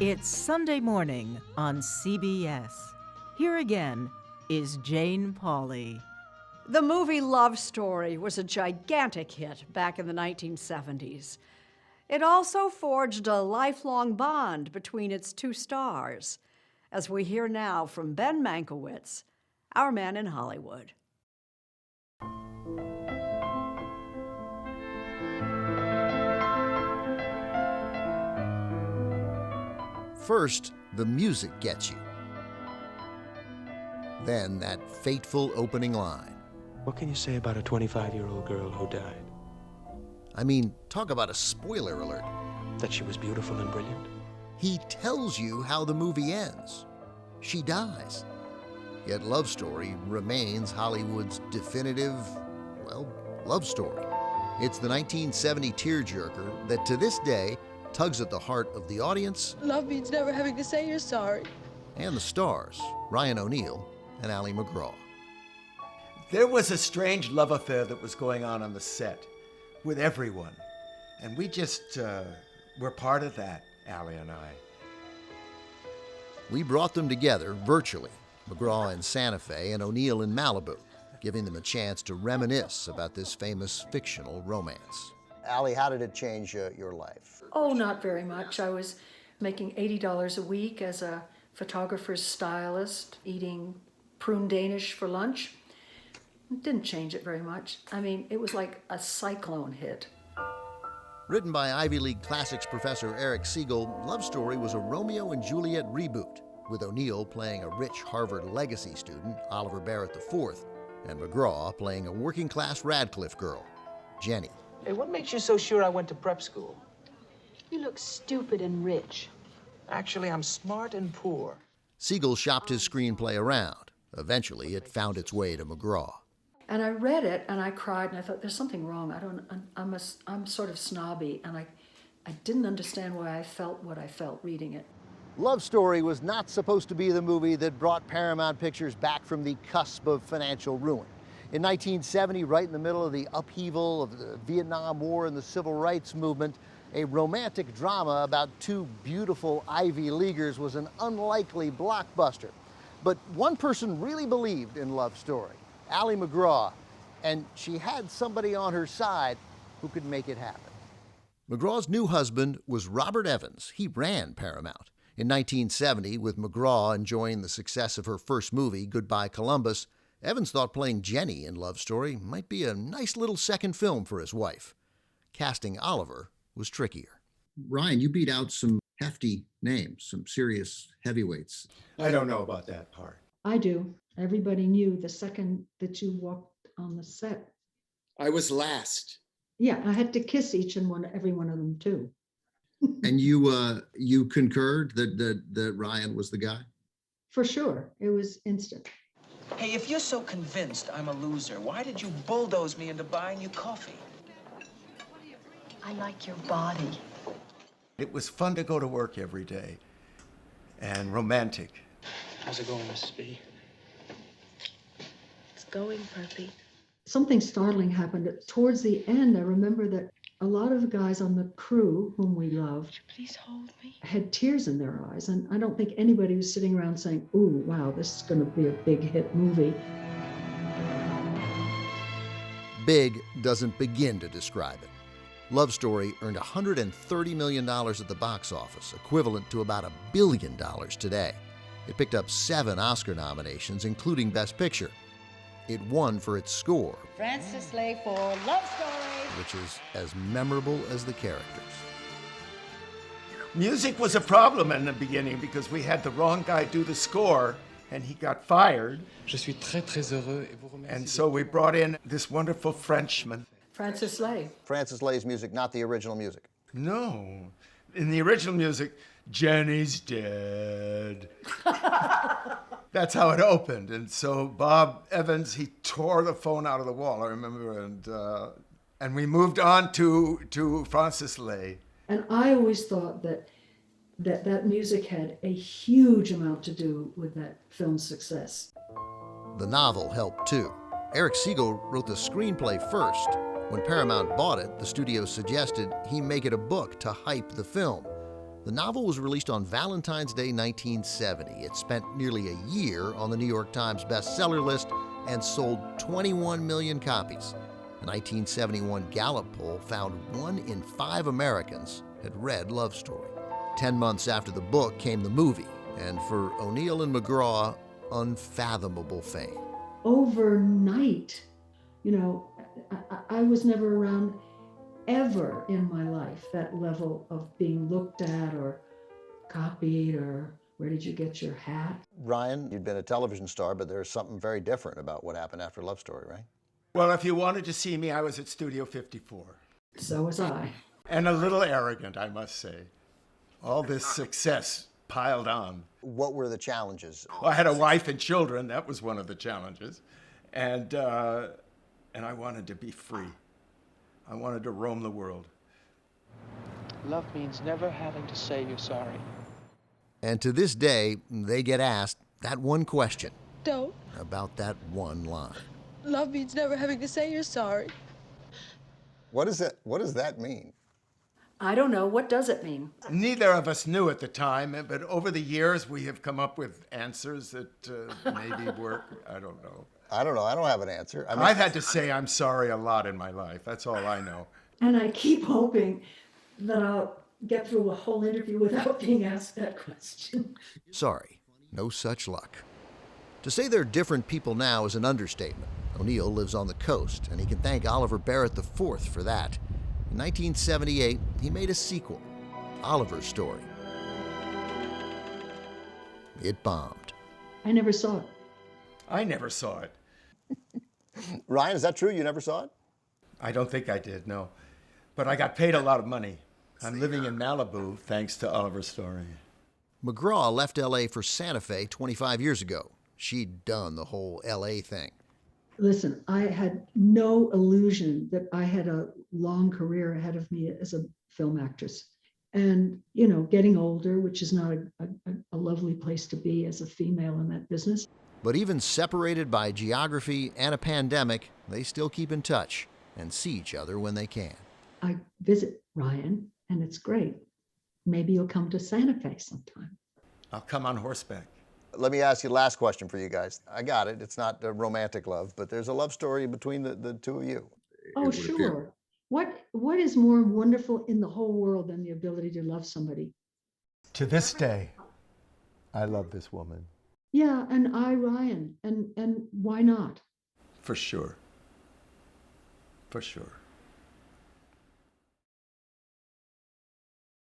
It's Sunday morning on CBS. Here again is Jane Pauley. The movie Love Story was a gigantic hit back in the 1970s. It also forged a lifelong bond between its two stars, as we hear now from Ben Mankiewicz, our man in Hollywood. First, the music gets you. Then that fateful opening line. What can you say about a 25-year-old girl who died? I mean, talk about a spoiler alert. That she was beautiful and brilliant? He tells you how the movie ends. She dies. Yet Love Story remains Hollywood's definitive, love story. It's the 1970 tearjerker that to this day tugs at the heart of the audience. Love means never having to say you're sorry. And the stars, Ryan O'Neal and Ali MacGraw. There was a strange love affair that was going on the set with everyone. And we just were part of that, Ali and I. We brought them together virtually, MacGraw in Santa Fe and O'Neal in Malibu, giving them a chance to reminisce about this famous fictional romance. Ali, how did it change your life? Oh, not very much. I was making $80 a week as a photographer's stylist, eating prune Danish for lunch. It didn't change it very much. I mean, it was like a cyclone hit. Written by Ivy League classics professor Eric Siegel, Love Story was a Romeo and Juliet reboot, with O'Neal playing a rich Harvard legacy student, Oliver Barrett IV, and MacGraw playing a working-class Radcliffe girl, Jenny. Hey, what makes you so sure I went to prep school? You look stupid and rich. Actually, I'm smart and poor. Siegel shopped his screenplay around. Eventually, it found its way to MacGraw. And I read it and I cried and I thought, there's something wrong. I'm sort of snobby and I didn't understand why I felt what I felt reading it. Love Story was not supposed to be the movie that brought Paramount Pictures back from the cusp of financial ruin. In 1970, right in the middle of the upheaval of the Vietnam War and the Civil Rights Movement, a romantic drama about two beautiful Ivy Leaguers was an unlikely blockbuster. But one person really believed in Love Story, Ali MacGraw, and she had somebody on her side who could make it happen. MacGraw's new husband was Robert Evans. He ran Paramount. In 1970, with MacGraw enjoying the success of her first movie, Goodbye Columbus, Evans thought playing Jenny in Love Story might be a nice little second film for his wife. Casting Oliver was trickier. Ryan, you beat out some hefty names, some serious heavyweights. I don't know about that part. I do. Everybody knew the second that you walked on the set. I was last. Yeah, I had to kiss every one of them too. And you concurred that Ryan was the guy? For sure. It was instant. Hey, if you're so convinced I'm a loser, why did you bulldoze me into buying you coffee? I like your body. It was fun to go to work every day and romantic. How's it going, Mrs. B? It's going, Perpy. Something startling happened. Towards the end, I remember that a lot of the guys on the crew, whom we loved, Please hold me. had tears in their eyes. And I don't think anybody was sitting around saying, ooh, wow, this is going to be a big hit movie. Big doesn't begin to describe it. Love Story earned $130 million at the box office, equivalent to about $1 billion today. It picked up 7 Oscar nominations, including Best Picture. It won for its score, Francis Lay for Love Story, which is as memorable as the characters. Music was a problem in the beginning because we had the wrong guy do the score and he got fired. Je suis très heureux et vous remercie. And so we brought in this wonderful Frenchman. Francis Lay. Francis Lay's music, not the original music. No. In the original music, Jenny's dead. That's how it opened. And so Bob Evans, he tore the phone out of the wall, I remember, and we moved on to Francis Lay. And I always thought that music had a huge amount to do with that film's success. The novel helped too. Eric Siegel wrote the screenplay first. When Paramount bought it, the studio suggested he make it a book to hype the film. The novel was released on Valentine's Day 1970. It spent nearly a year on the New York Times bestseller list and sold 21 million copies. A 1971 Gallup poll found 1 in 5 Americans had read Love Story. 10 months after the book came the movie, and for O'Neill and MacGraw, unfathomable fame. Overnight, I was never around ever in my life that level of being looked at or copied or where did you get your hat? Ryan, you'd been a television star, but there's something very different about what happened after Love Story, right? Well, if you wanted to see me, I was at Studio 54. So was I. And a little arrogant, I must say. All this success piled on. What were the challenges? Well, I had a wife and children. That was one of the challenges. And I wanted to be free. I wanted to roam the world. Love means never having to say you're sorry. And to this day, they get asked that one question. Don't. About that one line. Love means never having to say you're sorry. What does that mean? I don't know. What does it mean? Neither of us knew at the time, but over the years we have come up with answers that maybe work. I don't know. I don't know. I don't have an answer. I've had to say I'm sorry a lot in my life. That's all I know. And I keep hoping that I'll get through a whole interview without being asked that question. Sorry, no such luck. To say they're different people now is an understatement. O'Neill lives on the coast, and he can thank Oliver Barrett IV for that. In 1978, he made a sequel, Oliver's Story. It bombed. I never saw it. I never saw it. Ryan, is that true? You never saw it? I don't think I did, no. But I got paid a lot of money. I'm living in Malibu thanks to Oliver's Story. MacGraw left L.A. for Santa Fe 25 years ago. She'd done the whole L.A. thing. Listen, I had no illusion that I had a long career ahead of me as a film actress. And, getting older, which is not a lovely place to be as a female in that business. But even separated by geography and a pandemic, they still keep in touch and see each other when they can. I visit Ryan, and it's great. Maybe you'll come to Santa Fe sometime. I'll come on horseback. Let me ask you the last question for you guys. I got it. It's not a romantic love, but there's a love story between the two of you. Oh, sure. What is more wonderful in the whole world than the ability to love somebody? To this day, I love this woman. Yeah, and I, Ryan, and why not? For sure. For sure.